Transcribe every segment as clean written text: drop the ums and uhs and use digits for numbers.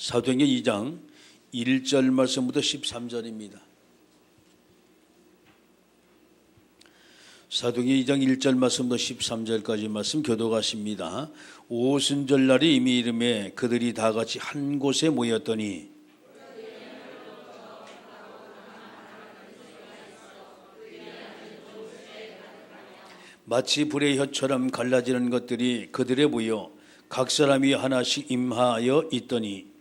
사도행전 2장 1절 말씀부터 13절입니다. 사도행전 2장 1절 말씀부터 13절까지 말씀 교독하십니다. 오순절날이 이미 이름에 그들이 다 같이 한 곳에 모였더니 마치 불의 혀처럼 갈라지는 것들이 그들에 보여 각 사람이 하나씩 임하여 있더니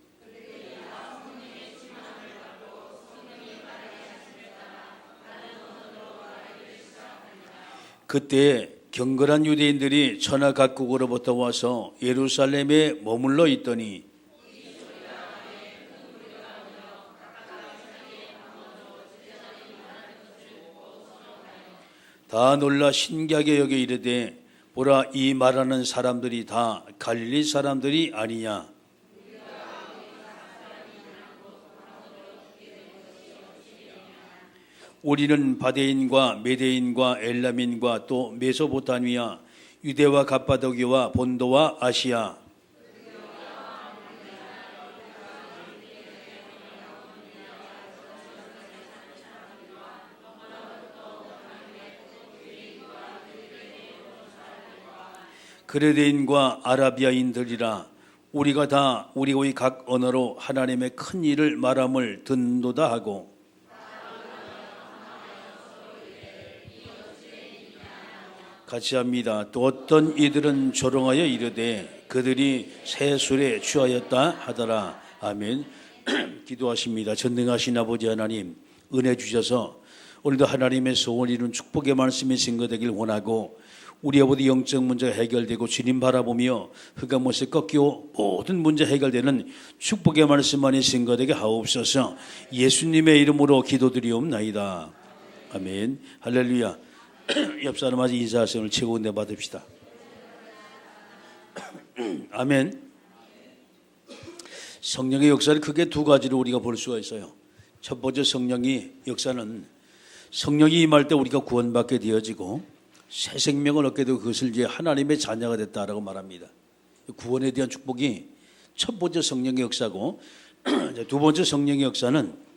그때 경건한 유대인들이 천하 각국으로부터 와서 예루살렘에 머물러 있더니 다 놀라 신기하게 여겨 이르되 보라, 이 말하는 사람들이 다 갈릴리 사람들이 아니냐. 우리는 바데인과 메데인과 엘람인과 또 메소포타미아, 유대와 갑바도기와 본도와 아시아, 그레데인과 아라비아인들이라. 우리가 다 우리의 각 언어로 하나님의 큰 일을 말함을 듣는도다 하고 같이 합니다. 또 어떤 이들은 조롱하여 이르되 그들이 새 술에 취하였다 하더라. 아멘. 기도하십니다. 전능하신 아버지 하나님, 은혜 주셔서 오늘도 하나님의 소원을 이룬 축복의 말씀이 증거되길 원하고 우리 아버지 영적 문제가 해결되고 주님 바라보며 흑암못에 꺾이고 모든 문제 해결되는 축복의 말씀만이 증거되게 하옵소서. 예수님의 이름으로 기도드리옵나이다. 아멘. 할렐루야. 옆 사람한테 인사하세요. 최고 은혜 받읍시다. 아멘. 성령의 역사를 크게 두 가지로 우리가 볼 수가 있어요. 첫 번째, 성령의 역사는 성령이 임할 때 우리가 구원받게 되어지고 새 생명을 얻게 되고 그것을 이제 하나님의 자녀가 됐다라고 말합니다. 구원에 대한 축복이 첫 번째 성령의 역사고, 두 번째 성령의 역사는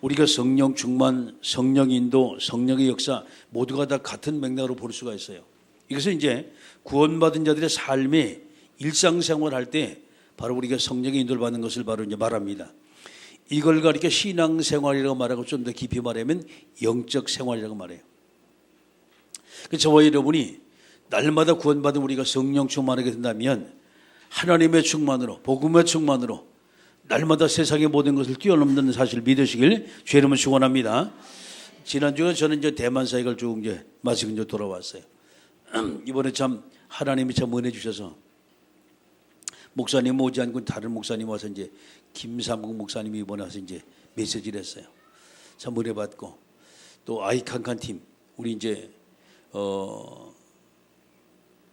우리가 성령 충만, 성령 인도, 성령의 역사 모두가 다 같은 맥락으로 볼 수가 있어요. 이것은 이제 구원받은 자들의 삶의 일상생활 할 때 바로 우리가 성령의 인도를 받는 것을 바로 이제 말합니다. 이걸 가리켜 신앙생활이라고 말하고 좀 더 깊이 말하면 영적 생활이라고 말해요. 저와 여러분이 날마다 구원받은 우리가 성령 충만하게 된다면 하나님의 충만으로, 복음의 충만으로 날마다 세상의 모든 것을 뛰어넘는 사실을 믿으시길 주의 이름으로 축원합니다. 지난주에 저는 이제 대만 사역을 쭉 이제 마치고 이제 돌아왔어요. 이번에 참 하나님이 참 은혜 주셔서 목사님 오지 않고 다른 목사님 와서 이제 김삼국 목사님이 이번에 와서 이제 메시지를 했어요. 참 은혜 받고 또 아이칸칸 팀 우리 이제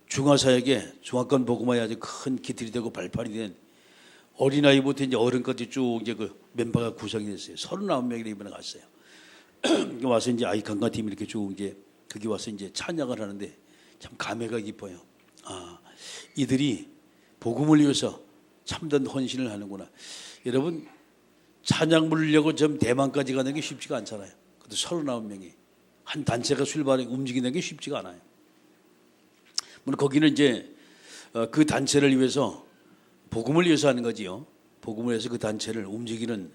중화사역에 중화권 복음화에 아주 큰 기틀이 되고 발판이 된 어린아이부터 이제 어른까지 쭉 이제 그 멤버가 구성이 됐어요. 39명이 이번에 갔어요. 와서 이제 아이칸칸 팀이 이렇게 쭉 이제 거기 와서 이제 찬양을 하는데 참 감회가 깊어요. 아, 이들이 복음을 위해서 참된 헌신을 하는구나. 여러분, 찬양 부르려고 좀 대만까지 가는 게 쉽지가 않잖아요. 그것도 39명이. 한 단체가 출발해 움직이는 게 쉽지가 않아요. 물론 거기는 이제 그 단체를 위해서 복음을 위해서 하는 거지요. 복음을 위해서 그 단체를 움직이는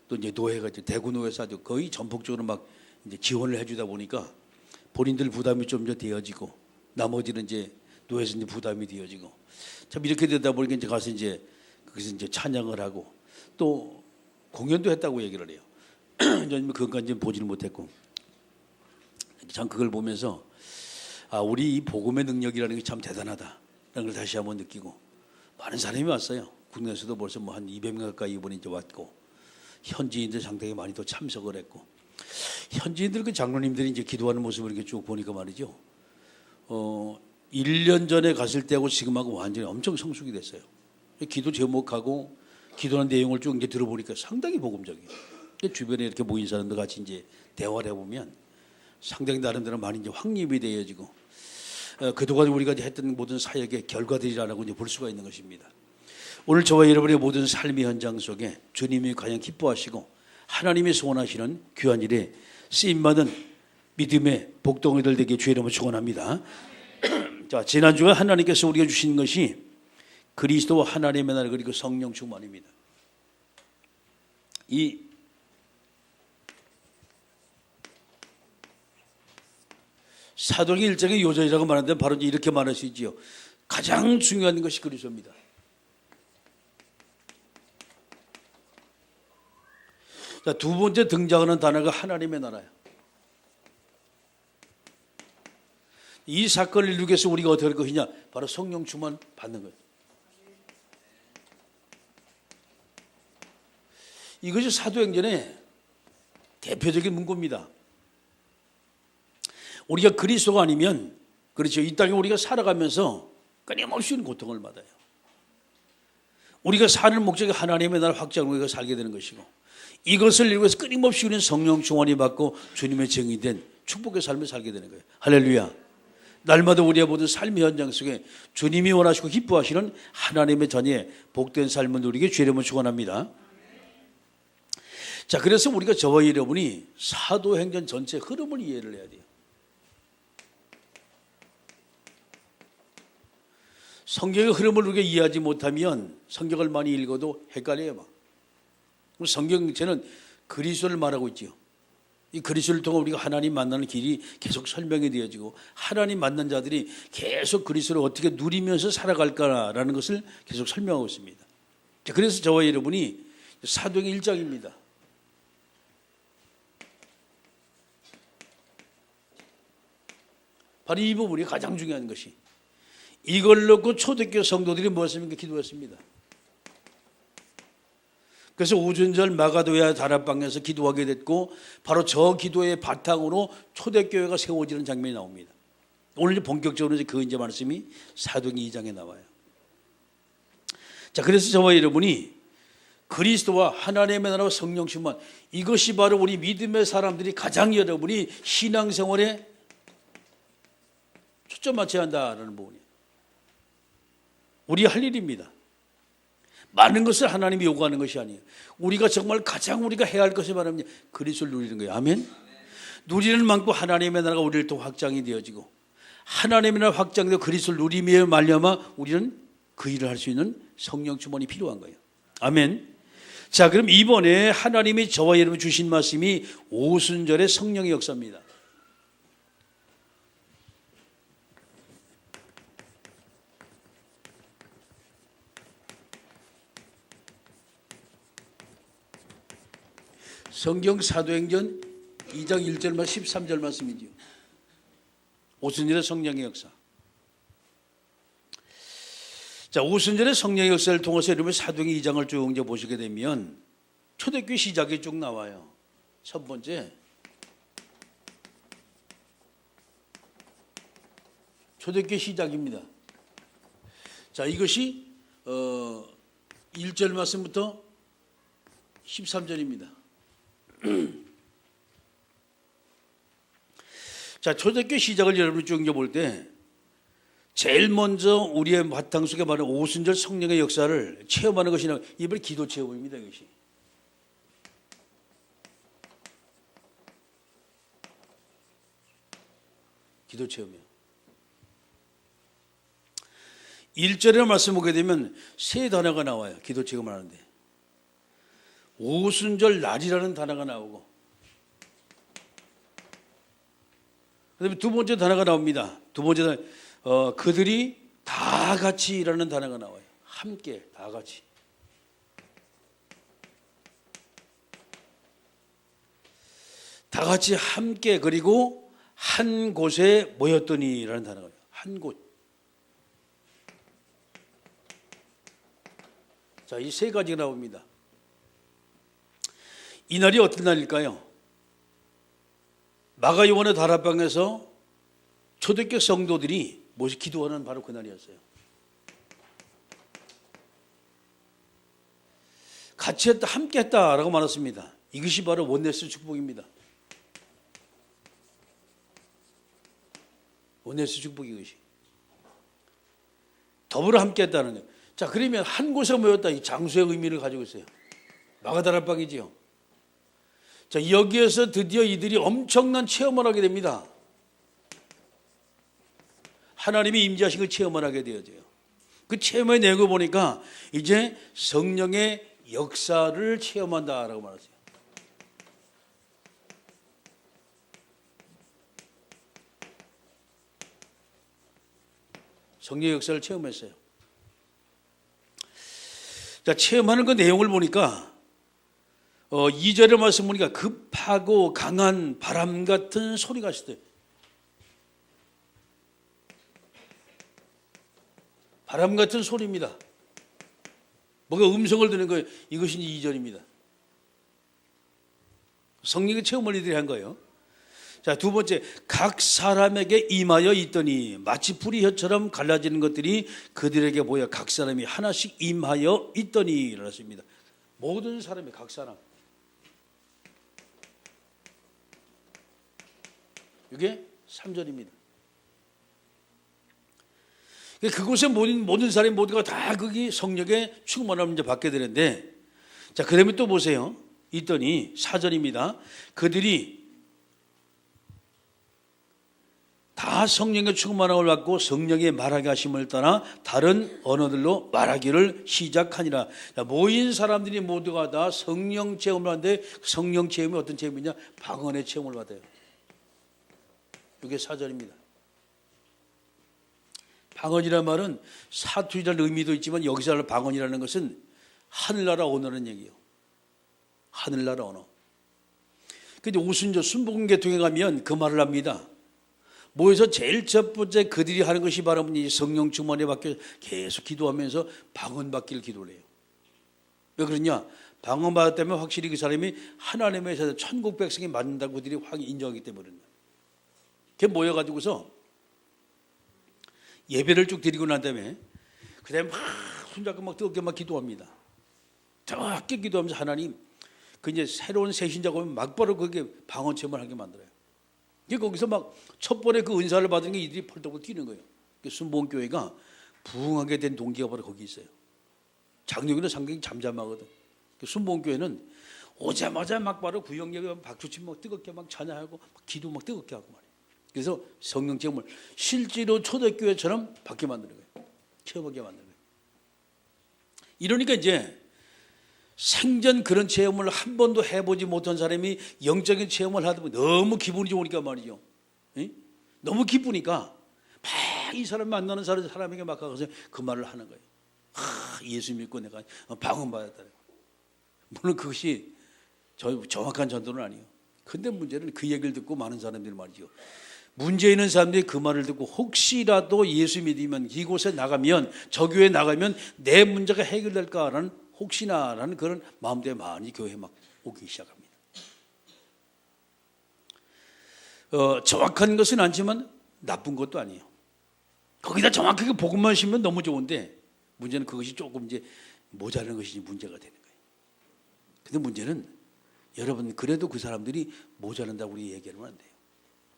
또 이제 노회가 이제 대구 노회에서 아주 거의 전폭적으로 막 이제 지원을 해주다 보니까 본인들 부담이 좀 더 되어지고 나머지는 이제 노회에서 이제 부담이 되어지고 참 이렇게 되다 보니까 이제 가서 이제 거기서 이제 찬양을 하고 또 공연도 했다고 얘기를 해요. 저는 그것까지 보지는 못했고. 참 그걸 보면서 아, 우리 이 복음의 능력이라는 게 참 대단하다라는 걸 다시 한번 느끼고 많은 사람이 왔어요. 국내에서도 벌써 뭐 한 200명 가까이 이번에 이제 왔고 현지인들 상당히 많이 또 참석을 했고 현지인들 그 장로님들이 이제 기도하는 모습을 이렇게 쭉 보니까 말이죠. 1년 전에 갔을 때하고 지금하고 완전히 엄청 성숙이 됐어요. 기도 제목하고 기도하는 내용을 쭉 이제 들어보니까 상당히 복음적이에요. 주변에 이렇게 모인 사람들 같이 이제 대화를 해보면 상당히 나름대로 많이 이제 확립이 되어지고 그동안 우리가 했던 모든 사역의 결과들이라고 이제 볼 수가 있는 것입니다. 오늘 저와 여러분의 모든 삶의 현장 속에 주님이 가장 기뻐하시고 하나님이 소원하시는 귀한 일에 쓰임받은 믿음의 복덩이들 되게 주의 이름으로 축원합니다. 자, 지난주에 하나님께서 우리가 주신 것이 그리스도와 하나님의 나라 그리고 성령 충만입니다. 이 사도행전 일장의 요절이라고 말하는데 바로 이렇게 말할 수 있지요. 가장 중요한 것이 그리스도입니다. 자, 두 번째 등장하는 단어가 하나님의 나라예요. 이 사건을 이루기 위해서 우리가 어떻게 할 것이냐? 바로 성령 충만 받는 거예요. 이것이 사도행전의 대표적인 문구입니다. 우리가 그리스도가 아니면, 그렇죠, 이 땅에 우리가 살아가면서 끊임없이 고통을 받아요. 우리가 사는 목적이 하나님의 나라 확장을 위해서 살게 되는 것이고, 이것을 이루기 위해서 끊임없이 우리는 성령 충만이 받고 주님의 증인된 축복의 삶을 살게 되는 거예요. 할렐루야. 날마다 우리의 모든 삶의 현장 속에 주님이 원하시고 기뻐하시는 하나님의 자녀의 복된 삶을 누리게 주의 이름으로 축원합니다. 자, 그래서 우리가 저와 여러분이 사도행전 전체 흐름을 이해를 해야 돼요. 성경의 흐름을 우리가 이해하지 못하면 성경을 많이 읽어도 헷갈려요. 막. 성경체는 그리스도를 말하고 있지요. 이 그리스도를 통해 우리가 하나님 만나는 길이 계속 설명이 되어지고 하나님 만난 자들이 계속 그리스도를 어떻게 누리면서 살아갈까라는 것을 계속 설명하고 있습니다. 그래서 저와 여러분이 사도행전 1장입니다. 바로 이 부분이 가장 중요한 것이, 이걸 놓고 초대교회 성도들이 무엇입니까? 기도했습니다. 그래서 오순절 마가도야 다락방에서 기도하게 됐고, 바로 저 기도의 바탕으로 초대교회가 세워지는 장면이 나옵니다. 오늘 본격적으로 그 이제 말씀이 사도행전 2장에 나와요. 자, 그래서 저와 여러분이 그리스도와 하나님의 나라와 성령 충만, 이것이 바로 우리 믿음의 사람들이 가장 여러분이 신앙생활에 초점 맞춰야 한다라는 부분이에요. 우리 할 일입니다. 많은 것을 하나님이 요구하는 것이 아니에요. 우리가 정말 가장 우리가 해야 할 것이 바랍니다. 그리스도를 누리는 거예요. 아멘. 누리는 만큼 하나님의 나라가 우리를 또 확장이 되어지고, 하나님의 나라 확장되어 그리스도를 누리며 말미암아 우리는 그 일을 할 수 있는 성령 충만이 필요한 거예요. 아멘. 자, 그럼 이번에 하나님이 저와 여러분 주신 말씀이 오순절의 성령의 역사입니다. 성경 사도행전 2장 1절만 13절 말씀이지요. 오순절의 성령의 역사. 자, 오순절의 성령의 역사를 통해서 여러분 사도행전 2장을 쭉 이제 보시게 되면 초대교회 시작이 쭉 나와요. 첫 번째, 초대교회 시작입니다. 자, 이것이 1절 말씀부터 13절입니다. 자, 초대교회 시작을 여러분이 쭉 볼 때 제일 먼저 우리의 바탕 속에 말하는 오순절 성령의 역사를 체험하는 것이 이번에 기도 체험입니다. 이것이 기도 체험이에요. 1절에 말씀 보게 되면 세 단어가 나와요. 기도 체험을 하는데 오순절 날이라는 단어가 나오고, 그다음에 두 번째 단어가 나옵니다. 두 번째 단어, 그들이 다 같이라는 단어가 나와요. 함께, 다 같이. 다 같이 함께, 그리고 한 곳에 모였더니라는 단어가 나와요. 한 곳. 자, 이 세 가지가 나옵니다. 이 날이 어떤 날일까요? 마가요한의 다락방에서 초대교회 성도들이 모시 기도하는 바로 그 날이었어요. 같이 했다, 함께 했다라고 말했습니다. 이것이 바로 원네스 축복입니다. 원네스 축복, 이것이 더불어 함께 했다는 거예요. 자, 그러면 한 곳에 모였다. 이 장소의 의미를 가지고 있어요. 마가다락방이지요. 자, 여기에서 드디어 이들이 엄청난 체험을 하게 됩니다. 하나님이 임재하신 걸 체험을 하게 되어져요. 그 체험의 내용을 보니까 이제 성령의 역사를 체험한다라고 말하세요. 성령의 역사를 체험했어요. 자, 체험하는 그 내용을 보니까 2절의 말씀 보니까 급하고 강한 바람 같은 소리가 있어요. 바람 같은 소리입니다. 뭔가 음성을 듣는 거예요. 이것이 2절입니다. 성령의 체험을 이들이 한 거예요. 자, 두 번째, 각 사람에게 임하여 있더니 마치 불이 혀처럼 갈라지는 것들이 그들에게 보여 각 사람이 하나씩 임하여 있더니 이랬습니다. 모든 사람이 각 사람. 이게 3절입니다. 그곳에 모든 사람이 모두가 다 거기 성령의 충만함을 이제 받게 되는데, 자, 그러면 또 보세요. 있더니 4절입니다. 그들이 다 성령의 충만함을 받고 성령의 말하게 하심을 따라 다른 언어들로 말하기를 시작하니라. 자, 모인 사람들이 모두가 다 성령 체험을 하는데 성령 체험이 어떤 체험이냐? 방언의 체험을 받아요. 이게 4절입니다. 방언이라는 말은 사투리라는 의미도 있지만 여기서 하는 방언이라는 것은 하늘나라 언어라는 얘기예요. 하늘나라 언어. 근데 오순절 순복음 계통에 가면 그 말을 합니다. 모여서 제일 첫 번째 그들이 하는 것이 바로 성령 충만에 받겨 계속 기도하면서 방언 받기를 기도를 해요. 왜 그러냐? 방언 받았다면 확실히 그 사람이 하나님의 자 천국 백성이 맞는다고 그들이 확 인정하기 때문에 그게 모여가지고서 예배를 쭉 드리고 난 다음에 그 다음에 막 손잡고 막 뜨겁게 막 기도합니다. 뜨겁게 기도하면서 하나님 그 이제 새로운 새신자가 오면 막바로 그게 방언 체험을 하게 만들어요. 거기서 막 첫 번에 그 은사를 받은 게 이들이 펄떡 뛰는 거예요. 순복음교회가 부흥하게 된 동기가 바로 거기 있어요. 장로교는 상당히 잠잠하거든. 순복음교회는 오자마자 막 바로 구역역에 박수치면 막 뜨겁게 막 찬양하고 막 기도 막 뜨겁게 하고 말이에요. 그래서 성령 체험을 실제로 초대교회처럼 받게 만드는 거예요. 체험하게 만드는 거예요. 이러니까 이제 생전 그런 체험을 한 번도 해보지 못한 사람이 영적인 체험을 하다 보면 너무 기분이 좋으니까 말이죠. 너무 기쁘니까 막 이 사람 만나는 사람에게 막 가서 그 말을 하는 거예요. 예수 믿고 내가 방언 받았다. 물론 그것이 정확한 전도는 아니에요. 근데 문제는 그 얘기를 듣고 많은 사람들이 말이죠. 문제 있는 사람들이 그 말을 듣고 혹시라도 예수 믿으면 이곳에 나가면 저 교회에 나가면 내 문제가 해결될까라는 혹시나라는 그런 마음대로 많이 교회에 막 오기 시작합니다. 정확한 것은 아니지만 나쁜 것도 아니에요. 거기다 정확하게 복음만 심으면 너무 좋은데 문제는 그것이 조금 이제 모자라는 것이 문제가 되는 거예요. 근데 문제는 여러분 그래도 그 사람들이 모자란다고 우리 얘기하면 안 돼요.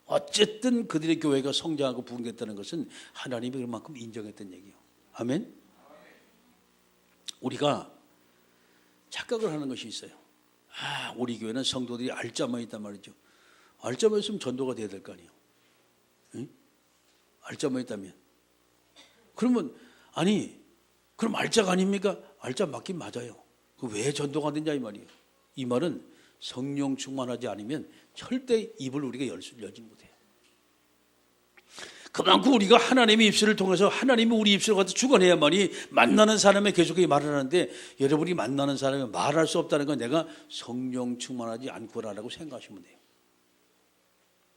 어쨌든 그들의 교회가 성장하고 부흥했다는 것은 하나님이 그만큼 인정했던 얘기예요. 아멘. 우리가 착각을 하는 것이 있어요. 우리 교회는 성도들이 알짜만 있단 말이죠. 알짜만 있으면 전도가 돼야 될 거 아니에요. 응? 알짜만 있다면. 그러면 그럼 알짜가 아닙니까? 알짜 맞긴 맞아요. 왜 전도가 안 되냐 이 말이에요. 이 말은 성령 충만하지 않으면 절대 입을 우리가 열지 못해요. 그만큼 우리가 하나님의 입술을 통해서 하나님이 우리 입술을 가서 주관해야만이 만나는 사람에 계속 말을 하는데 여러분이 만나는 사람에 말할 수 없다는 건 내가 성령 충만하지 않구나라고 생각하시면 돼요.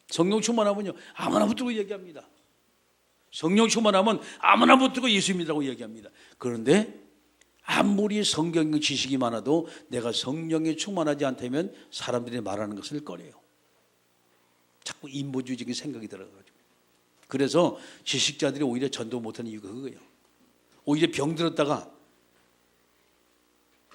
성령 충만하면요 아무나 붙들고 얘기합니다. 성령 충만하면 아무나 붙들고 예수님이라고 얘기합니다. 그런데 아무리 성경 지식이 많아도 내가 성령에 충만하지 않다면 사람들이 말하는 것을 꺼려요. 자꾸 인본주의적인 생각이 들어가지고. 그래서 지식자들이 오히려 전도 못하는 이유가 그거예요. 오히려 병들었다가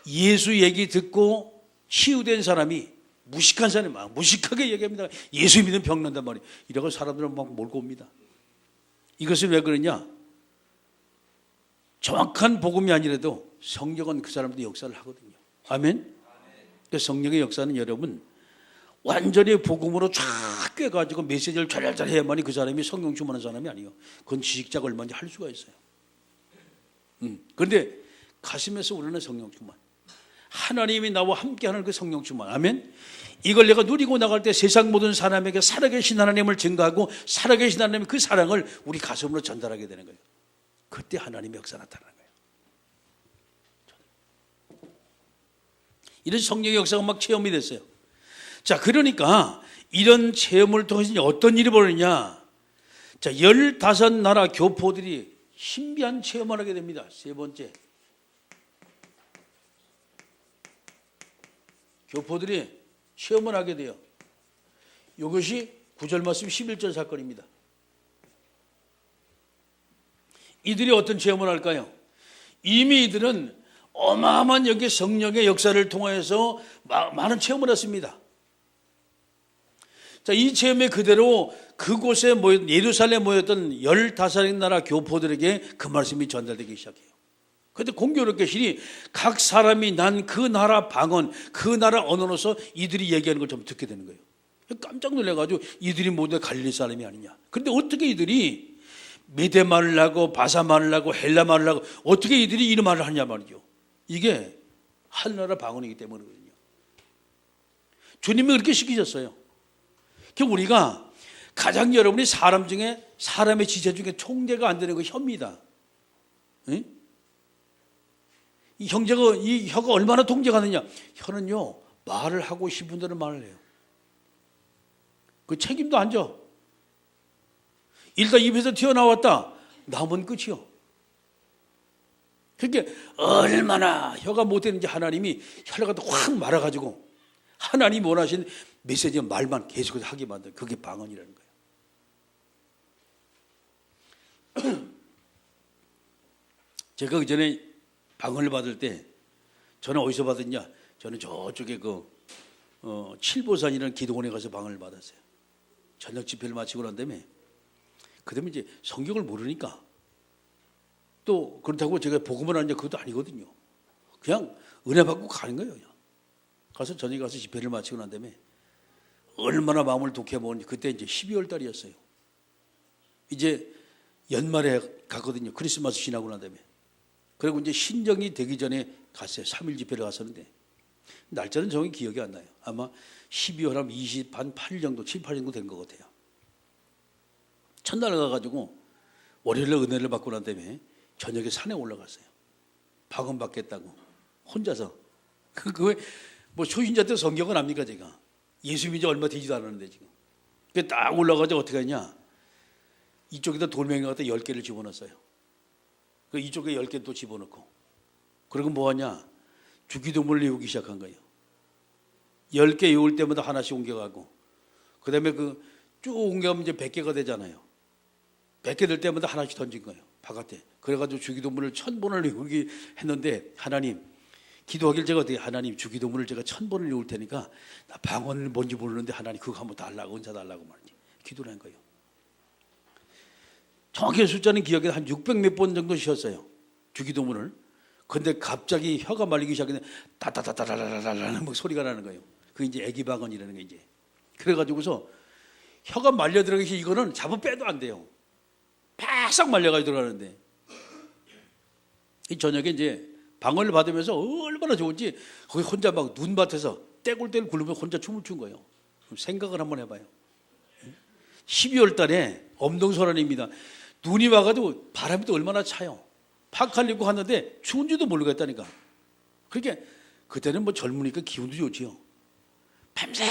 예수 얘기 듣고 치유된 사람이 무식한 사람이 막 무식하게 얘기합니다. 예수 믿으면 병 난단 말이에요. 이래서 사람들은 막 몰고 옵니다. 이것은 왜 그러냐? 정확한 복음이 아니라도 성령은 그 사람들이 역사를 하거든요. 아멘. 그 성령의 역사는 여러분 완전히 복음으로 쫙 꿰가지고 메시지를 잘잘 해야만이 그 사람이 성령 충만한 사람이 아니에요. 그건 지식자가 얼마든지 할 수가 있어요. 그런데 가슴에서 우러나는 성령 충만, 하나님이 나와 함께하는 그 성령 충만, 아멘. 이걸 내가 누리고 나갈 때 세상 모든 사람에게 살아계신 하나님을 증거하고 살아계신 하나님의 그 사랑을 우리 가슴으로 전달하게 되는 거예요. 그때 하나님의 역사가 나타나는 거예요. 이런 성령의 역사가 막 체험이 됐어요. 자, 그러니까 이런 체험을 통해서 어떤 일이 벌어지냐. 자, 15나라 교포들이 신비한 체험을 하게 됩니다. 세 번째, 교포들이 체험을 하게 돼요. 이것이 9절 말씀 11절 사건입니다. 이들이 어떤 체험을 할까요? 이미 이들은 어마어마한 여기 성령의 역사를 통해서 많은 체험을 했습니다. 자, 이 체험에 그대로 그곳에 예루살렘에 모였던 15나라 교포들에게 그 말씀이 전달되기 시작해요. 그런데 공교롭게 시니 각 사람이 난 그 나라 방언, 그 나라 언어로서 이들이 얘기하는 걸 좀 듣게 되는 거예요. 깜짝 놀라가지고 이들이 모두 갈릴리 사람이 아니냐. 그런데 어떻게 이들이 메대 말을 하고 바사 말을 하고 헬라 말을 하고 어떻게 이들이 이런 말을 하냐 말이죠. 이게 하늘나라 방언이기 때문이거든요. 주님이 그렇게 시키셨어요. 우리가 가장 여러분이 사람 중에 사람의 지체 중에 통제가 안 되는 거 혀입니다. 응? 이 혀가 얼마나 통제가 되느냐? 혀는요 말을 하고 싶은 대로 말을 해요. 그 책임도 안 져. 일단 입에서 튀어나왔다 남은 끝이요. 그러니까 얼마나 혀가 못되는지 하나님이 혀를 갖다 확 말아가지고 하나님이 원하신 메시지 말만 계속해서 하게 만든 그게 방언이라는 거예요. 제가 그 전에 방언을 받을 때 저는 어디서 받았냐? 저는 저쪽에 칠보산이라는 기도원에 가서 방언을 받았어요. 저녁 집회를 마치고 난 다음에 그다음에 이제 성경을 모르니까 또 그렇다고 제가 복음을 하냐 그것도 아니거든요. 그냥 은혜 받고 가는 거예요. 그냥. 가서 저녁에 가서 집회를 마치고 난 다음에 얼마나 마음을 독해 먹었는지 그때 이제 12월 달이었어요. 이제 연말에 갔거든요. 크리스마스 지나고 난 다음에. 그리고 이제 신정이 되기 전에 갔어요. 3일 집회를 갔었는데 날짜는 정확히 기억이 안 나요. 아마 12월 한 28일 정도, 7, 8일 정도 된 것 같아요. 첫날 가가지고 월요일에 은혜를 받고 난 다음에 저녁에 산에 올라갔어요. 방언 받겠다고 혼자서. 초신자 때 성경은 압니까 제가? 예수 믿은 지 얼마 되지도 않았는데 지금. 딱 올라가서 어떻게 하냐? 이쪽에다 돌멩이 갖다 10개를 집어넣었어요. 이쪽에 10개 또 집어넣고. 그리고 뭐 하냐? 주기도문을 외우기 시작한 거예요. 10개 외울 때마다 하나씩 옮겨가고. 그 다음에 쭉 옮겨가면 이제 100개가 되잖아요. 100개 될 때마다 하나씩 던진 거예요. 바깥에. 그래가지고 주기도문을 1000번을 외우기 했는데 하나님, 기도하길 제가 어떻게 하나님 주기도문을 제가 1000번을 외울 테니까 나 방언을 뭔지 모르는데 하나님 그거 한번 달라고 은사 달라고 말이지. 기도를 한 거예요. 정확히 숫자는 기억에 한 600 몇 번 정도 쉬었어요. 주기도문을. 근데 갑자기 혀가 말리기 시작했는데 따따따따라라라라는 소리가 나는 거예요. 그게 이제 애기 방언이라는 게 이제. 그래가지고서 혀가 말려 들어가기 이거는 잡아 빼도 안 돼요. 바싹 말려가지고 들어가는데 이 저녁에 이제 방언을 받으면서 얼마나 좋은지 거기 혼자 막 눈밭에서 떼굴떼굴 굴르면서 혼자 춤을 춘 거예요. 그럼 생각을 한번 해봐요. 12월 달에 엄동설환입니다. 눈이 와가지고 바람이 또 얼마나 차요. 파카를 입고 갔는데 추운지도 모르겠다니까. 그러니까 그때는 젊으니까 기운도 좋지요. 밤새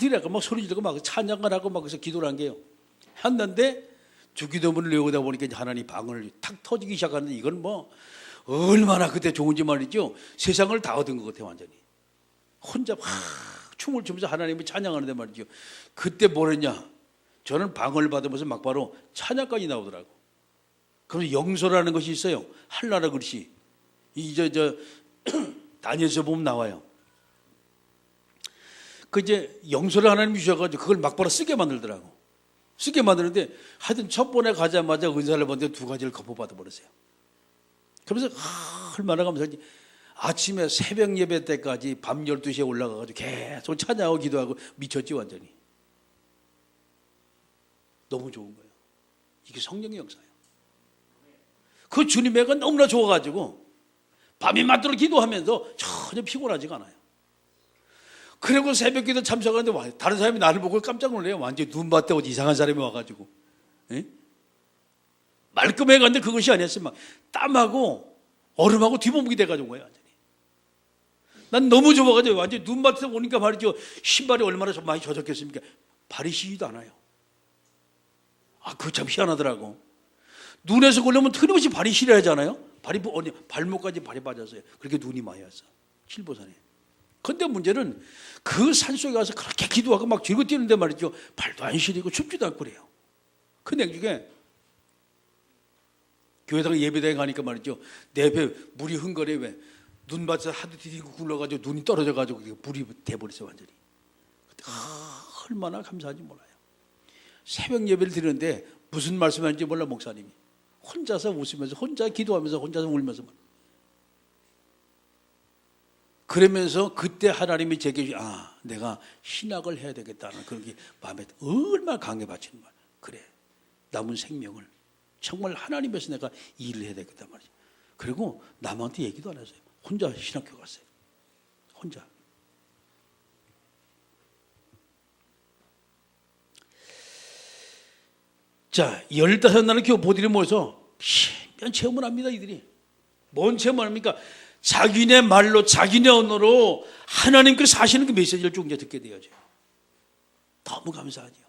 이라고 막 소리 지르고 막 찬양을 하고 막 그래서 기도를 한 게요. 했는데 주기도문을 외우다 보니까 하나님 방언을 탁 터지기 시작하는데 이건 얼마나 그때 좋은지 말이죠. 세상을 다 얻은 것 같아요. 완전히 혼자 막 춤을 추면서 하나님을 찬양하는데 말이죠. 그때 뭘 했냐? 저는 방언을 받으면서 막바로 찬양까지 나오더라고. 그래서 영서라는 것이 있어요. 한나라 글씨. 다니엘서 보면 나와요. 이제 영서를 하나님 주셔가지고 그걸 막바로 쓰게 만들더라고. 쓰게 만드는데 하여튼 첫 번에 가자마자 은사를 받는데 2가지를 거부받아 버렸어요. 그러면서 얼마나 감사한지 아침에 새벽 예배 때까지 밤 12시에 올라가가지고 계속 찬양하고 기도하고 미쳤지 완전히. 너무 좋은 거예요. 이게 성령의 역사예요. 그 주님의 가 너무나 좋아가지고 밤이 맞도록 기도하면서 전혀 피곤하지가 않아요. 그리고 새벽 기도 참석하는데 다른 사람이 나를 보고 깜짝 놀래요. 완전히 눈밭에 이상한 사람이 와가지고. 에? 말끔해 갔는데 그것이 아니었어요. 막 땀하고 얼음하고 뒤범벅이 돼가지고 온 거예요. 완전히. 난 너무 좋아가지고 완전히 눈밭에 오니까 말이죠. 신발이 얼마나 많이 젖었겠습니까? 발이 시리지도 않아요. 아, 그거 참 희한하더라고. 눈에서 걸려면 틀림없이 발이 시려하잖아요. 발목까지 발이 빠졌어요. 그렇게 눈이 많이 왔어. 칠보산에. 근데 문제는 그 산속에 가서 그렇게 기도하고 막 즐거 뛰는데 말이죠. 발도 안 시리고 춥지도 않고 그래요. 근데 그게 교회다가 예배당에 가니까 말이죠. 내 배 물이 흥건해. 왜? 눈밭에서 하도 디디고 굴러가지고 눈이 떨어져가지고 물이 돼버렸어요. 완전히. 얼마나 감사한지 몰라요. 새벽 예배를 드리는데 무슨 말씀하는지 몰라 목사님이. 혼자서 웃으면서 혼자 기도하면서 혼자서 울면서 그러면서 그때 하나님이 제게 내가 신학을 해야 되겠다는 그런 게 마음에 얼마나 강해 받치는 거야. 그래, 남은 생명을 정말 하나님에서 내가 일을 해야 되겠단 말이죠. 그리고 남한테 얘기도 안 했어요. 혼자 신학교 갔어요. 혼자. 자, 15날의 교포들이 모여서 신비한 체험을 합니다. 이들이. 뭔 체험을 합니까? 자기네 말로 자기네 언어로 하나님께서 사시는 그 메시지를 쭉 이제 듣게 되어져요. 너무 감사하죠.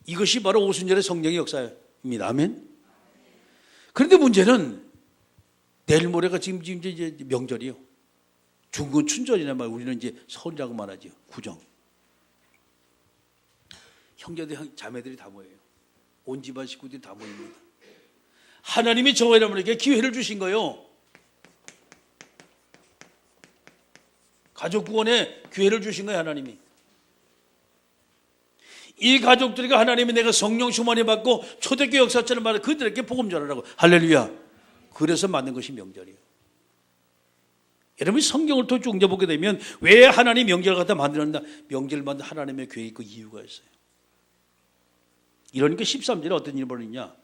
이것이 바로 오순절의 성령의 역사입니다. 아멘. 그런데 문제는 내일 모레가 지금 이제 명절이요. 중국은 춘절이나 말 우리는 이제 설이라고 말하죠. 구정. 형제들 자매들이 다 모여요. 온 집안 식구들이 다 모입니다. 하나님이 저와 여러분에게 기회를 주신 거예요. 가족 구원에 기회를 주신 거예요. 하나님이. 이 가족들에게 하나님이 내가 성령 충만히 받고 초대교회 역사처럼 말해 그들에게 복음 전하라고. 할렐루야. 그래서 만든 것이 명절이에요. 여러분이 성경을 또 쭉 보게 되면 왜 하나님 명절을 갖다 만들었나? 명절을 만든 하나님의 계획이 있고 이유가 있어요. 이러니까 13절에 어떤 일이 벌어지냐?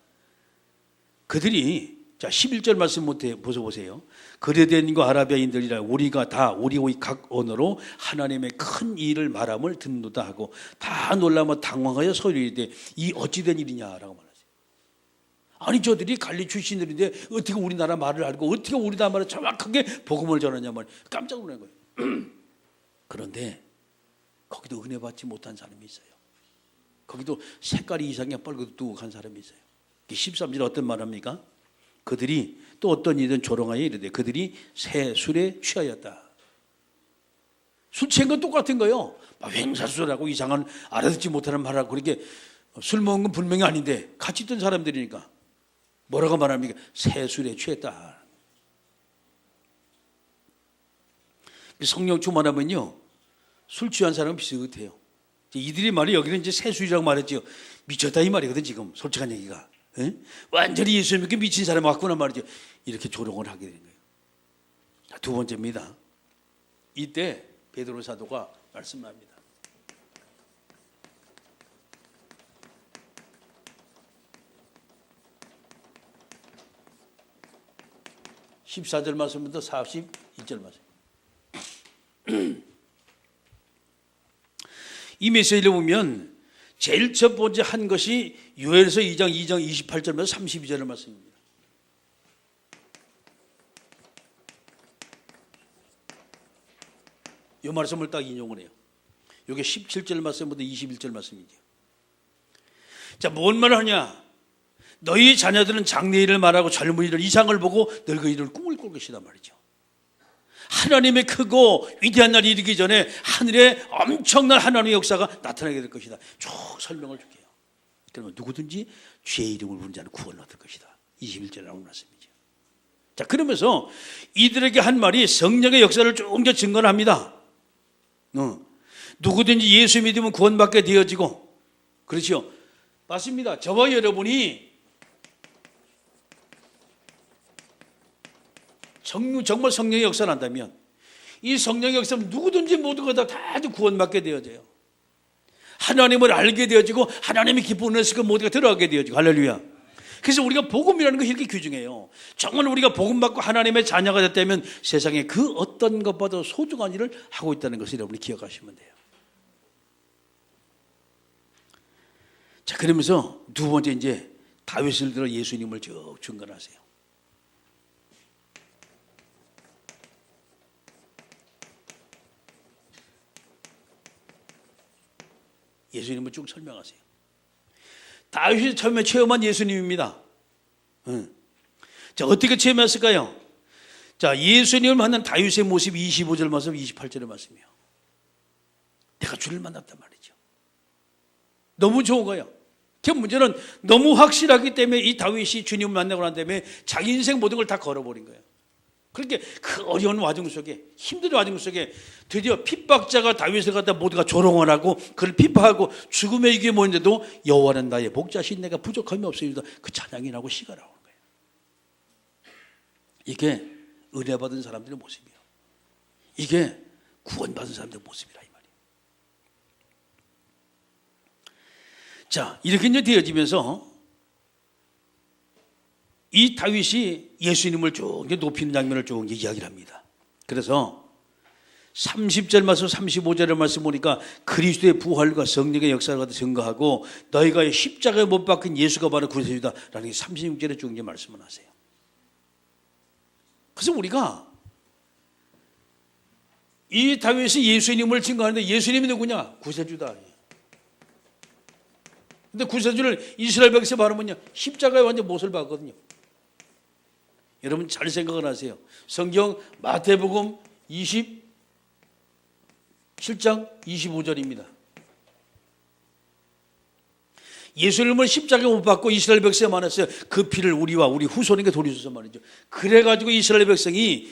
그들이 자 11절 말씀 못해 보세요. 그레덴과 아라비아인들이라 우리 각 언어로 하나님의 큰 일을 말함을 듣는다 하고 다 놀라며 당황하여 소리이르되 이 어찌된 일이냐라고 말하죠. 아니 저들이 갈리 출신들인데 어떻게 우리나라 말을 알고 어떻게 우리나라 말을 정확하게 복음을 전하냐 말 깜짝 놀란 거예요. 그런데 거기도 은혜 받지 못한 사람이 있어요. 거기도 색깔이 이상해 뻘겋두둑한 사람이 있어요. 13절 어떤 말합니까? 그들이 또 어떤 일은 조롱하여 이르되 그들이 새 술에 취하였다. 술 취한 건 똑같은 거예요. 횡사술하고 이상한 알아듣지 못하는 말하고 그렇게 술 먹은 건 분명히 아닌데 같이 있던 사람들이니까 뭐라고 말합니까? 새 술에 취했다. 성령 충만하면요 술 취한 사람은 비슷해요. 이들이 말이 여기는 이제 새술이라고 말했죠. 미쳤다 이 말이거든 지금 솔직한 얘기가. 에? 완전히 예수 믿게 미친 사람이 왔구나 말이죠. 이렇게 조롱을 하게 되는 거예요. 두 번째입니다. 이때 베드로 사도가 말씀합니다. (14절) 말씀부터 (42절) 말씀. 이 메시지를 보면 제일 첫 번째 한 것이 요엘서 2장 28절에서 32절의 말씀입니다. 이 말씀을 딱 인용을 해요. 이게 17절 말씀부터 21절 말씀이죠. 자, 뭔 말을 하냐? 너희 자녀들은 장래일을 말하고 젊은이들 이상을 보고 늙은이들 꿈을 꿀 것이다 말이죠. 하나님의 크고 위대한 날이 이르기 전에 하늘에 엄청난 하나님의 역사가 나타나게 될 것이다. 쭉 설명을 줄게요. 그러면 누구든지 주의 이름을 부르는 자는 구원을 얻을 것이다. 21절에 나오는 말씀이죠. 자, 그러면서 이들에게 한 말이 성령의 역사를 쭉 증거를 합니다. 누구든지 예수 믿으면 구원받게 되어지고, 그렇죠? 맞습니다. 저와 여러분이 정말 성령의 역사를 한다면 이 성령의 역사는 누구든지 모두가 다 구원받게 되어져요. 하나님을 알게 되어지고 하나님의 기쁜 은혜를 모두가 들어가게 되어지고 할렐루야. 그래서 우리가 복음이라는 것이 이렇게 귀중해요. 정말 우리가 복음 받고 하나님의 자녀가 됐다면 세상에 그 어떤 것보다 소중한 일을 하고 있다는 것을 여러분이 기억하시면 돼요. 자, 그러면서 두 번째 이제 다윗을 들어 예수님을 쭉 증거하세요. 예수님을 쭉 설명하세요. 다윗이 처음에 체험한 예수님입니다. 자, 어떻게 체험했을까요? 자, 예수님을 만난 다윗의 모습 25절 말씀, 28절의 말씀이에요. 내가 주를 만났단 말이죠. 너무 좋은 거예요. 그 문제는 너무 확실하기 때문에 이 다윗이 주님을 만나고 난 다음에 자기 인생 모든 걸 다 걸어버린 거예요. 그렇게 그 어려운 와중 속에, 힘든 와중 속에 드디어 핍박자가 다윗을 갖다 모두가 조롱을 하고 그를 핍박하고 죽음의 이게 뭐인데도 여호와는 나의 복자신 내가 부족함이 없으리다. 그 찬양이 나고 시가 나오는 거예요. 이게 은혜 받은 사람들의 모습이에요. 이게 구원받은 사람들의 모습이라 이 말이에요. 자, 이렇게 이제 되어지면서 이 다윗이 예수님을 쭉 높이는 장면을 쭉 이야기를 합니다. 그래서 30절 말씀 35절의 말씀 보니까 그리스도의 부활과 성령의 역사를 갖다 증거하고 너희가 십자가에 못 박힌 예수가 바로 구세주다 라는 게 36절에 쭉 이제 말씀을 하세요. 그래서 우리가 이 다윗이 예수님을 증거하는데 예수님이 누구냐? 구세주다. 근데 구세주를 이스라엘 백성이 바르면요 십자가에 완전 못을 박거든요. 여러분 잘 생각을 하세요. 성경 마태복음 27장 25절입니다. 예수님을 십자가에 못 박고 이스라엘 백성이 많았어요. 그 피를 우리와 우리 후손에게 돌려줘서 말이죠. 그래가지고 이스라엘 백성이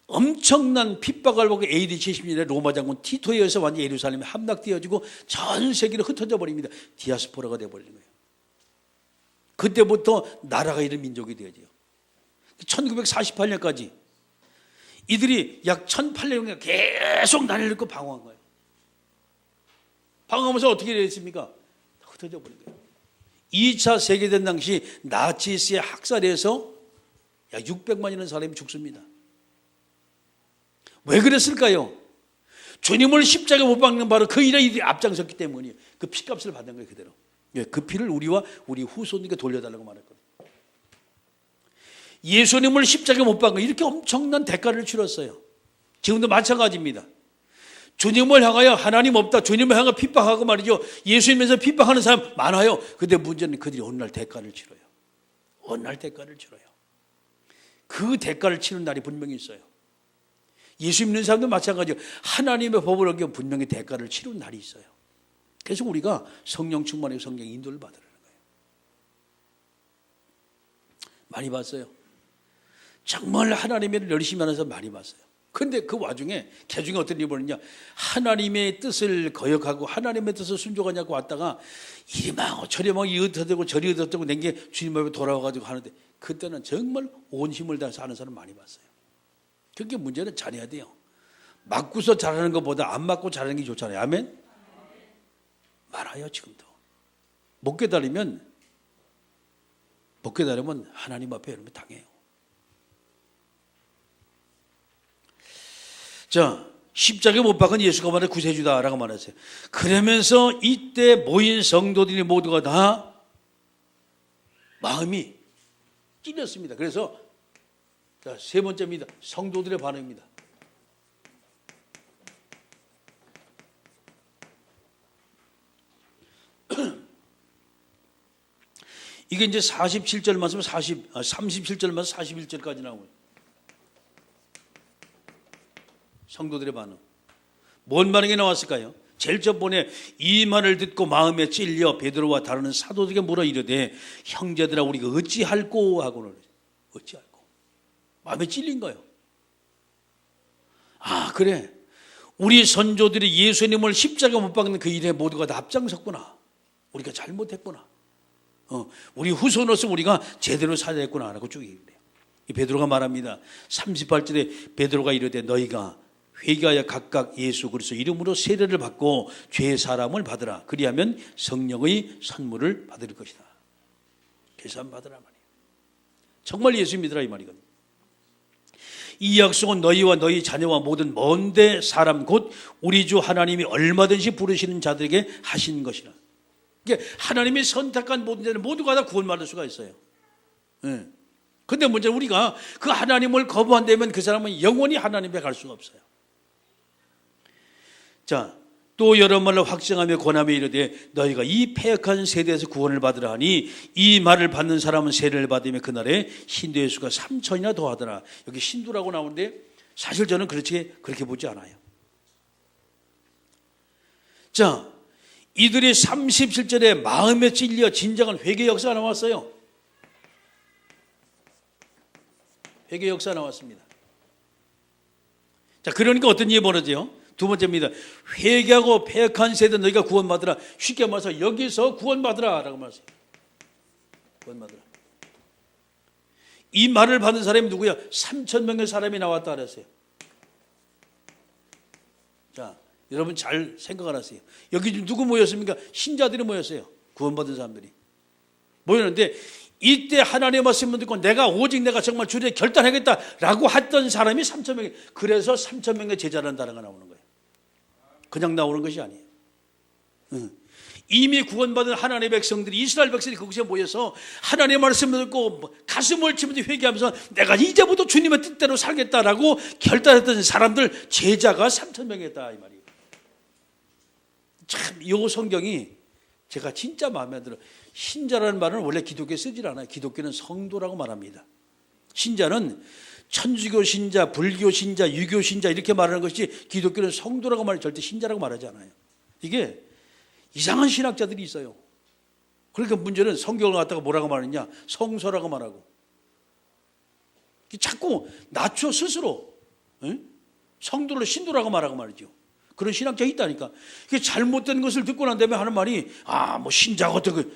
엄청난 핍박을 받고 AD 70년에 로마 장군 티토에 의해서 완전 예루살렘에 함락되어지고 전 세계로 흩어져 버립니다. 디아스포라가 되어버리는 거예요. 그때부터 나라가 이런 민족이 되어져요. 1948년까지 이들이 약 1800년 계속 나라를 잃고 방황한 거예요. 방황하면서 어떻게 됐습니까? 흩어져 버린 거예요. 2차 세계대전 당시 나치스의 학살에서 약 600만이라는 사람이 죽습니다. 왜 그랬을까요? 주님을 십자가에 못 박는 바로 그 일에 이들이 앞장섰기 때문이에요. 그 피값을 받는 거예요, 그대로. 그 피를 우리와 우리 후손에게 돌려달라고 말했거든요. 예수님을 십자가에 못 박은 이렇게 엄청난 대가를 치렀어요. 지금도 마찬가지입니다. 주님을 향하여 하나님 없다, 주님을 향하여 핍박하고 말이죠. 예수님에서 핍박하는 사람 많아요. 근데 문제는 그들이 어느 날 대가를 치러요. 어느 날 대가를 치러요. 그 대가를 치는 날이 분명히 있어요. 예수 믿는 사람도 마찬가지예요. 하나님의 법을 어기면 분명히 대가를 치르는 날이 있어요. 그래서 우리가 성령 충만의 성령 인도를 받으라는 거예요. 많이 봤어요. 정말 하나님의 일을 열심히 하는 사람 많이 봤어요. 그런데 그 와중에 개중에 어떤 일이 벌어지냐, 하나님의 뜻을 거역하고 하나님의 뜻을 순종하냐고 왔다가 이리 망하고 저리 망하고 이리 흩어지고 저리 흩어지고 낸 게 주님 앞에 돌아와가지고 하는데 그때는 정말 온 힘을 다해서 하는 사람 많이 봤어요. 그게 문제는 잘해야 돼요. 맞고서 잘하는 것보다 안 맞고 잘하는 게 좋잖아요. 아멘? 많아요 지금도. 못 깨달으면 하나님 앞에 여러분 당해요. 자, 십자가에 못 박은 예수가 바로 구세주다라고 말했어요. 그러면서 이때 모인 성도들이 모두가 다 마음이 찔렸습니다. 그래서 자, 세 번째입니다. 성도들의 반응입니다. 이게 이제 47절 말씀 37절 말씀 41절까지 나오고요. 성도들의 반응. 뭔 반응이 나왔을까요? 제일 첫번에 이 말을 듣고 마음에 찔려 베드로와 다른 사도들에게 물어 이르되 형제들아 우리가 어찌할꼬 하고는 어찌할꼬. 마음에 찔린 거예요. 아 그래, 우리 선조들이 예수님을 십자가 못 박는 그 일에 모두가 다 앞장섰구나. 우리가 잘못했구나. 우리 후손으로서 우리가 제대로 살아야 했구나 하고 쭉 얘기해요. 이 베드로가 말합니다. 38절에 베드로가 이르되 너희가 회개하여 각각 예수 그리스도 이름으로 세례를 받고 죄 사함을 받으라. 그리하면 성령의 선물을 받을 것이다. 계산 받으라 말이에요. 정말 예수 믿으라 이 말이거든요. 이 약속은 너희와 너희 자녀와 모든 먼데 사람 곧 우리 주 하나님이 얼마든지 부르시는 자들에게 하신 것이라. 그러니까 하나님이 선택한 모든 자는 모두가 다 구원받을 수가 있어요. 그런데 문제는 우리가 그 하나님을 거부한다면 그 사람은 영원히 하나님에 갈 수가 없어요. 자, 또 여러 말로 확증하며 권하며 이르되 너희가 이 패역한 세대에서 구원을 받으라 하니 이 말을 받는 사람은 세례를 받으며 그날에 신도의 수가 3천이나 더하더라. 여기 신도라고 나오는데 사실 저는 그렇게 보지 않아요. 자, 이들이 37절에 마음에 찔려 진정한 회개 역사가 나왔어요. 회개 역사가 나왔습니다. 자, 그러니까 어떤 일이 벌어져요? 두 번째입니다. 회개하고 패역한 세대 너희가 구원받으라. 쉽게 말해서 여기서 구원받으라 라고 말했어요. 구원받으라. 이 말을 받은 사람이 누구야? 3,000명의 사람이 나왔다 그랬어요. 자, 여러분 잘 생각을 하세요. 여기 누구 모였습니까? 신자들이 모였어요. 구원받은 사람들이 모였는데 이때 하나님의 말씀을 듣고 오직 내가 정말 주를 결단하겠다라고 했던 사람이 3,000명이, 그래서 3,000명의 제자라는 단어가 나오는 거예요. 그냥 나오는 것이 아니에요. 이미 구원받은 하나님의 백성들이, 이스라엘 백성들이 그곳에 모여서 하나님의 말씀을 듣고 가슴을 치면서 회개하면서 내가 이제부터 주님의 뜻대로 살겠다라고 결단했던 사람들, 제자가 3,000명이었다 이 말이에요. 참 이 성경이 제가 진짜 마음에 들어요. 신자라는 말은 원래 기독교에 쓰질 않아요. 기독교는 성도라고 말합니다. 신자는 천주교 신자, 불교 신자, 유교 신자 이렇게 말하는 것이, 기독교는 성도라고 말해, 절대 신자라고 말하지 않아요. 이게 이상한 신학자들이 있어요. 그러니까 문제는 성경을 갖다가 뭐라고 말하느냐, 성서라고 말하고 자꾸 낮춰 스스로 성도를 신도라고 말하고 말이죠. 그런 신학자가 있다니까. 그게 잘못된 것을 듣고 난 다음에 하는 말이 뭐 신자가 어떻게,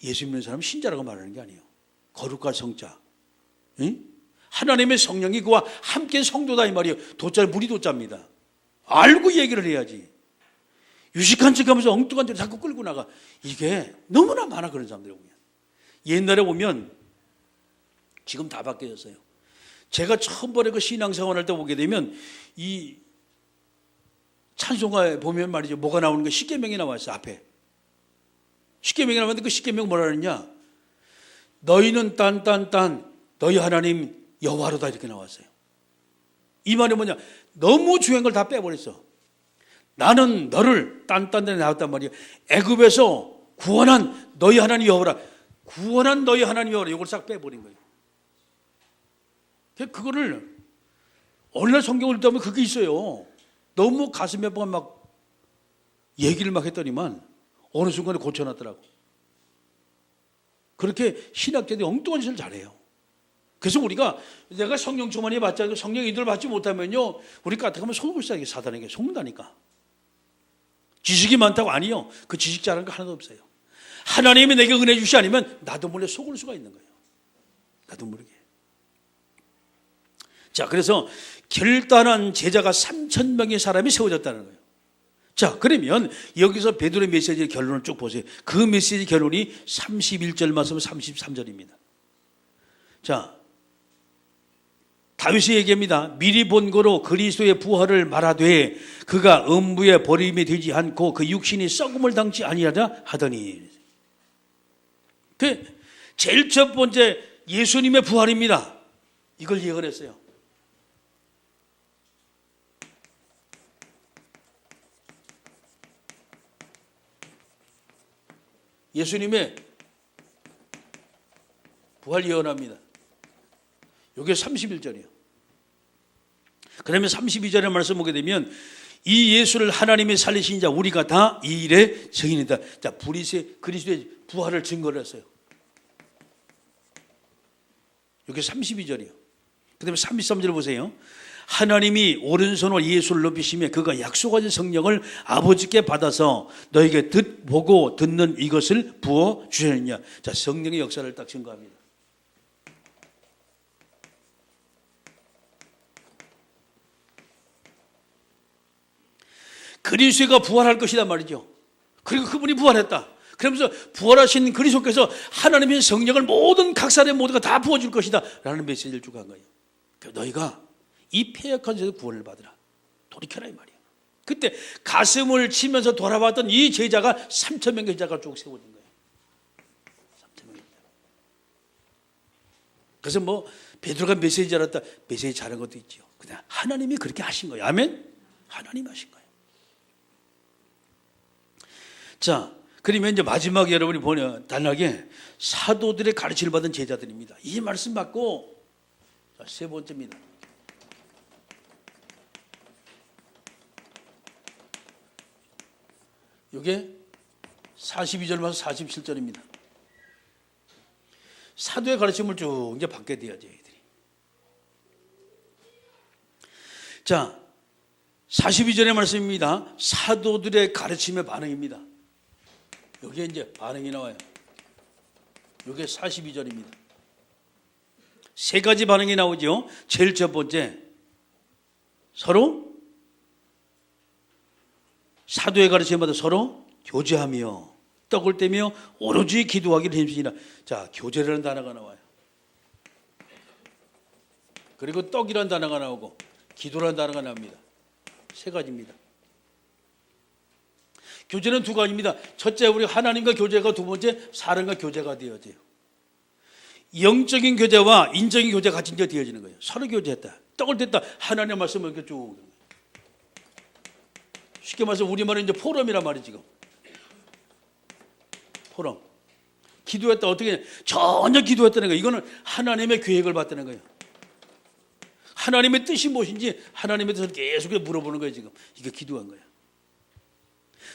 예수 믿는 사람은 신자라고 말하는 게 아니에요. 거룩할 성자, 하나님의 성령이 그와 함께 성도다 이 말이에요. 도자는 무리 도자입니다. 알고 얘기를 해야지. 유식한 척하면서 엉뚱한 데로 자꾸 끌고 나가. 이게 너무나 많아, 그런 사람들이 보면. 옛날에 보면, 지금 다 바뀌었어요. 제가 처음번에 그 신앙생활할 때 보게 되면 이 찬송가에 보면 말이죠, 뭐가 나오는 거, 십계명이 나와 있어요. 앞에 십계명이 나왔는데 그 십계명 뭐라 그러냐, 너희는 딴딴딴 너희 하나님 여호와로다 이렇게 나왔어요. 이 말이 뭐냐, 너무 중요한 걸 다 빼버렸어. 나는 너를 딴딴딴에 나왔단 말이에요. 애굽에서 구원한 너희 하나님 여호와라, 구원한 너희 하나님 여호와라, 이걸 싹 빼버린 거예요. 그거를 어느 날 성경을 읽다 보면 그게 있어요. 너무 가슴에 막 얘기를 막 했더니만 어느 순간에 고쳐놨더라고. 그렇게 신학자들이 엉뚱한 짓을 잘해요. 그래서 우리가, 내가 성령 충만히 받지, 성령 인도를 받지 못하면요, 우리 까딱하면 속을 싸게 사단에게 속는다니까. 지식이 많다고 아니요. 그 지식 잘하는 거 하나도 없어요. 하나님이 내게 은혜 주시 아니면 나도 몰래 속을 수가 있는 거예요. 나도 모르게. 자, 그래서 결단한 제자가 3,000명의 사람이 세워졌다는 거예요. 자, 그러면 여기서 베드로의 메시지의 결론을 쭉 보세요. 그 메시지 결론이 31절 말씀 33절입니다. 자, 다윗이 얘기합니다. 미리 본 거로 그리스도의 부활을 말하되 그가 음부에 버림이 되지 않고 그 육신이 썩음을 당치 아니하자 하더니. 그 제일 첫 번째 예수님의 부활입니다. 이걸 예언했어요. 예수님의 부활 예언합니다. 이게 31절이에요. 그러면 32절의 말씀 보게 되면 이 예수를 하나님이 살리신 자 우리가 다 이 일의 증인이다. 자, 그리스도의 부활을 증거를 했어요. 이게 32절이에요. 그 다음에 33절 보세요. 하나님이 오른손으로 예수를 높이시며 그가 약속하신 성령을 아버지께 받아서 너에게 보고 듣는 이것을 부어 주셨느냐. 자, 성령의 역사를 딱 증거합니다. 그리스도가 부활할 것이란 말이죠. 그리고 그분이 부활했다. 그러면서 부활하신 그리스도께서 하나님의 성령을 모든 각 사람의 모두가 다 부어줄 것이다 라는 메시지를 주고 한 거예요. 너희가 이 패역한 세에서 구원을 받으라. 돌이켜라 이 말이야. 그때 가슴을 치면서 돌아봤던 이 제자가 3,000명의 제자가 쭉 세워진 거예요. 3,000명의 제자. 그래서 뭐 베드로가 메시지 잘했다. 메시지 잘한 것도 있죠. 그냥 하나님이 그렇게 하신 거예요. 아멘? 하나님이 하신 거예요. 자, 그러면 이제 마지막에 여러분이 보면 단락에 사도들의 가르침을 받은 제자들입니다. 이 말씀 받고 자, 세 번째입니다. 이게 42절부터 47절입니다. 사도의 가르침을 쭉 이제 받게 돼야죠, 얘들이. 자, 42절의 말씀입니다. 사도들의 가르침의 반응입니다. 여기에 이제 반응이 나와요. 이게 42절입니다. 세 가지 반응이 나오죠. 제일 첫 번째, 서로 사도의 가르침을 받아 서로 교제하며 떡을 떼며 오로지 기도하기를 힘쓰니라. 자, 교제라는 단어가 나와요. 그리고 떡이라는 단어가 나오고 기도라는 단어가 나옵니다. 세 가지입니다. 교제는 두 가지입니다. 첫째, 우리 하나님과 교제가, 두 번째, 사람과 교제가 되어져요. 영적인 교제와 인적인 교제가 같이 이제 되어지는 거예요. 서로 교제했다. 떡을 뗐다. 하나님의 말씀을 이렇게 쭉. 쉽게 말해서 우리말은 이제 포럼이란 말이지, 지금. 포럼. 기도했다. 어떻게, 전혀 기도했다는 거예요. 이거는 하나님의 계획을 봤다는 거예요. 하나님의 뜻이 무엇인지 하나님에 대해서 계속 물어보는 거예요, 지금. 이게 기도한 거예요.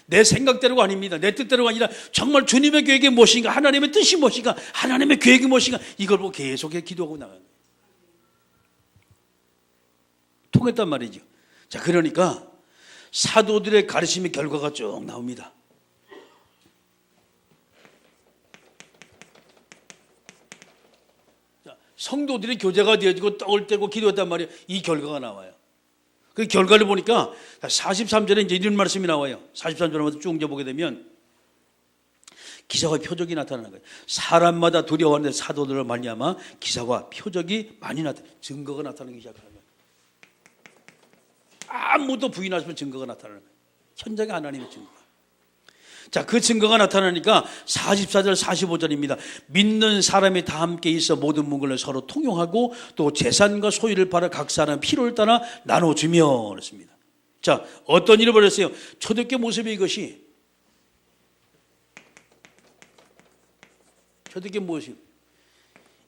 내 생각대로가 아닙니다. 내 뜻대로가 아니라 정말 주님의 계획이 무엇인가, 하나님의 뜻이 무엇인가, 하나님의 계획이 무엇인가, 이걸 보고 계속해 기도하고 나가는 거예요. 통했단 말이죠. 자, 그러니까 사도들의 가르침의 결과가 쭉 나옵니다. 자, 성도들이 교제가 되어지고 떡을 떼고 기도했단 말이에요. 이 결과가 나와요. 그 결과를 보니까 43절에 이제 이런 말씀이 나와요. 43절에 쭉 이제 보게 되면 기사와 표적이 나타나는 거예요. 사람마다 두려워하는데 사도들을 말미암아 기사와 표적이 많이 증거가 나타나기 시작하는 거예요. 아무도 부인하시면 증거가 나타나는 거예요. 현장에 하나님의 증거가. 자, 그 증거가 나타나니까 44절 45절입니다. 믿는 사람이 다 함께 있어 모든 문물을 서로 통용하고 또 재산과 소유를 팔아 각 사람 필요를 따라 나눠주며 그랬습니다. 자, 어떤 일을 벌였어요? 초대교회 모습이 이것이. 초대교회 모습.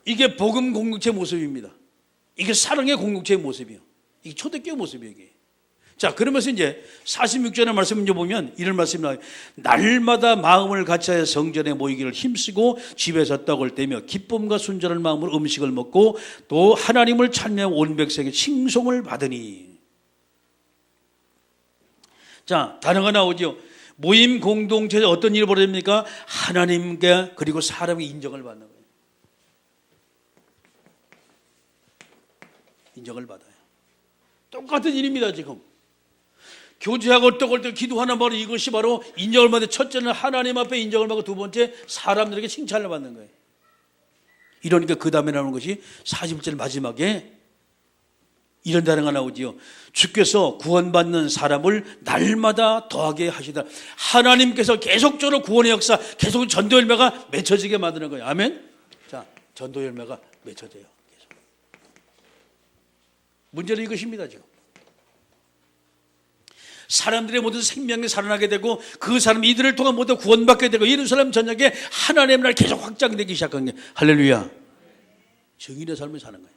이게 복음 공동체 모습입니다. 이게 사랑의 공동체의 모습이에요. 이게 초대교회 모습이에요, 이게. 자, 그러면서 이제 46절의 말씀을 이제 보면 이런 말씀이 나와요. 날마다 마음을 같이하여 성전에 모이기를 힘쓰고 집에서 떡을 떼며 기쁨과 순전한 마음으로 음식을 먹고 또 하나님을 찬미하며 온 백성에게 칭송을 받으니. 자, 단어가 나오죠. 모임 공동체에 어떤 일이 벌어집니까? 하나님께 그리고 사람의 인정을 받는 거예요. 인정을 받아요. 똑같은 일입니다, 지금. 교제하고 떡을 떼고 기도하는 바로 이것이 바로 인정을 받는, 첫째는 하나님 앞에 인정을 받고 두 번째 사람들에게 칭찬을 받는 거예요. 이러니까 그 다음에 나오는 것이 40절 마지막에 이런 단어가 나오지요. 주께서 구원받는 사람을 날마다 더하게 하시다. 하나님께서 계속적으로 구원의 역사, 계속 전도 열매가 맺혀지게 만드는 거예요. 아멘. 자, 전도 열매가 맺혀져요. 계속. 문제는 이것입니다, 지금. 사람들의 모든 생명이 살아나게 되고 그 사람 이들을 통한 모두 구원받게 되고 이런 사람 저녁에 하나님의 나라 계속 확장되기 시작한 게 할렐루야. 증인의 삶을 사는 거예요.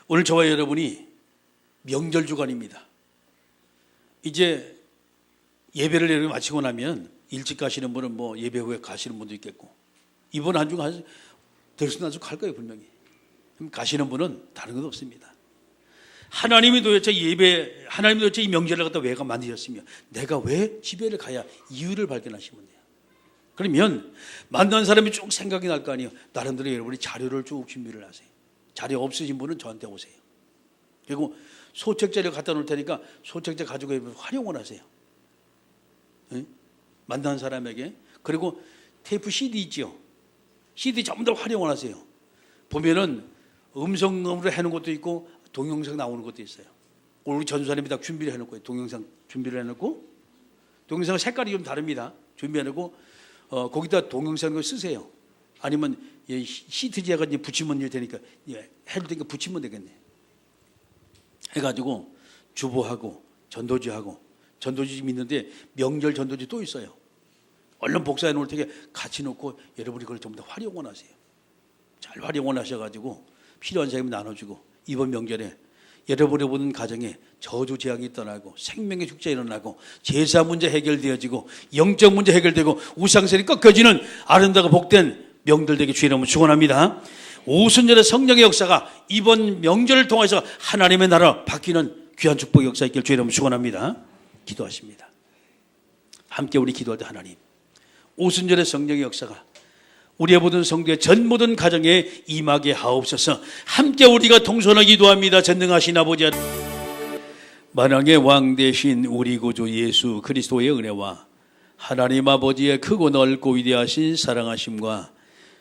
오늘 저와 여러분이 명절 주간입니다. 이제 예배를 여러분 마치고 나면 일찍 가시는 분은 뭐 예배 후에 가시는 분도 있겠고 이번 한 주가 들숨날숨 갈 거예요, 분명히. 가시는 분은 다른 것 없습니다. 하나님이 도대체 하나님이 도대체 이 명절을 갖다 왜 만드셨으며 내가 왜 집에를 가야 이유를 발견하시면 돼요. 그러면 만난 사람이 쭉 생각이 날 거 아니에요. 나름대로 여러분이 자료를 쭉 준비를 하세요. 자료 없으신 분은 저한테 오세요. 그리고 소책자를 갖다 놓을 테니까 소책자 가지고 활용을 하세요. 네? 만난 사람에게. 그리고 테이프 CD 있죠. CD 전부 다 활용을 하세요. 보면은 음성으로 해놓은 것도 있고 동영상 나오는 것도 있어요. 우리 전수사님이 다 준비를 해놓고 동영상 준비를 해놓고 동영상 색깔이 좀 다릅니다. 준비해놓고 거기다 동영상을 쓰세요. 아니면 시트지에가 이제 붙이면 되니까 해도 되니까 붙이면 되겠네. 해가지고 주보하고 전도지하고 전도지 있는데 명절 전도지 또 있어요. 얼른 복사해 놓을 테니까 같이 놓고 여러분이 그걸 좀 더 활용을 하세요. 잘 활용을 하셔가지고 필요한 사람이 나눠주고 이번 명절에 여러분이 보는 가정에 저주 재앙이 떠나고 생명의 축제가 일어나고 제사 문제 해결되어지고 영적 문제 해결되고 우상설이 꺾여지는 아름다고 복된 명절 되게 주의 이름으로 축원합니다. 오순절의 성령의 역사가 이번 명절을 통해서 하나님의 나라 바뀌는 귀한 축복의 역사 있길 주의 이름으로 축원합니다. 기도하십니다. 함께 우리 기도할 때 하나님 오순절의 성령의 역사가 우리의 모든 성도의 전 모든 가정에 임하게 하옵소서. 함께 우리가 동선을 기도합니다. 전능하신 아버지, 만왕의 왕 되신 우리 구주 예수 그리스도의 은혜와 하나님 아버지의 크고 넓고 위대하신 사랑하심과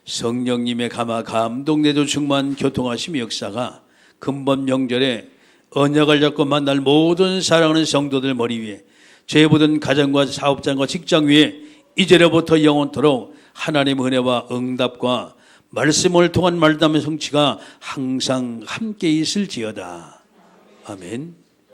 성령님의 감동내도 충만 교통하심 역사가 금번 명절에 언약을 잡고 만날 모든 사랑하는 성도들 머리 위에 죄 묻은 가정과 사업장과 직장 위에 이제로부터 영원토록 하나님의 은혜와 응답과 말씀을 통한 말담의 성취가 항상 함께 있을지어다. 아멘.